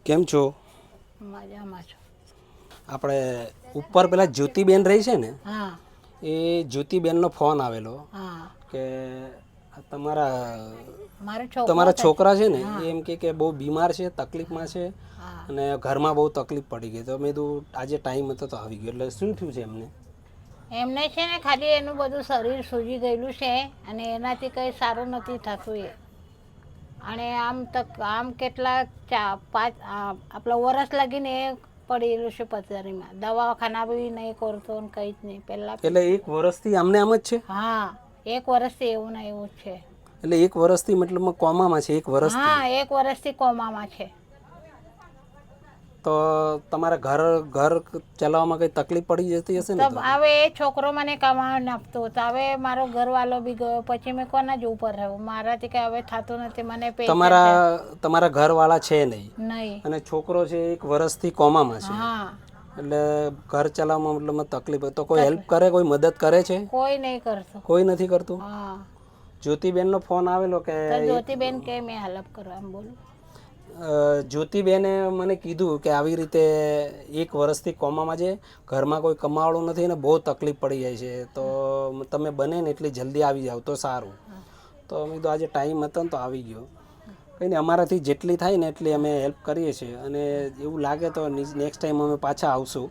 કેમ છો? મજામાં છો. આપણે ઉપર પેલા જ્યોતિબેન રહી છે ને, હા એ જ્યોતિબેનનો ફોન આવેલો હા કે તમારા મારો છોકરો તમારા થાય છોકરા છે ને હા એ એમ કે બહુ બીમાર છે, તકલીફમાં છે હા અને ઘરમાં બહુ તકલીફ પડી ગઈ. તો મેં કીધું આજે ટાઈમ હતો તો આવી ગયો. એટલે શું થયું છે એમને? એમને છે ને ખાલી એનું બધું શરીર સૂજી ગયેલું છે અને એનાથી કંઈ સારું નથી થતું એ. અને આમ કેટલા આપણા વરસ લાગીને એ પડેલું છે પથારીમાં. દવાખાના બી નહીં કરતો ને કંઈ જ નહીં. પહેલાં એટલે એક વર્ષથી આમને આમ જ છે? હા, 1 વર્ષથી એવું ને એવું જ છે. એટલે 1 વર્ષથી મતલબમાં કોમામાં છે? 1 વર્ષથી? હા, 1 વર્ષથી કોમામાં છે. તો તમારા ઘર ચલાવવામાં કંઈ તકલીફ પડી જતી હશે ને? તબ તો હવે એ છોકરો મને કમાવા નાખતો હતો. હવે મારો ઘરવાળો બી ગયો, પછી મેં કોના જ ઉપર રહ્યો? મારાથી કંઈ હવે થતું નથી. મને પેશન્ટ છે તમારા ઘરવાળા છે નહીં નહીં. અને છોકરો છે 1 વર્ષથી કોમામાં છે, હા, એટલે ઘર ચલાવવામાં મતલબમાં તકલીફ. તો કોઈ હેલ્પ તકલીફ કરે, કોઈ મદદ કરે છે? કોઈ નહીં કરતો. કોઈ નથી કરતું? હા, જ્યોતિબેનનો ફોન આવેલો કે તો જ્યોતિબેન કે મેં હેલ્પ કરવા એમ બોલું. જ્યોતિબેને મને કીધું કે આવી રીતે 1 વર્ષથી કોમામાં છે, ઘરમાં કોઈ કમાવાળું નથી ને બહુ તકલીફ પડી જાય છે, તો તમે બને ને એટલી જલ્દી આવી જાવ તો સારું. તો મેં કીધું આજે ટાઈમ હતો ને તો આવી ગયો. કંઈ નહીં, અમારાથી જેટલી થાય ને એટલી અમે હેલ્પ કરીએ છીએ અને એવું લાગે તો નેક્સ્ટ ટાઈમ અમે પાછા આવશું.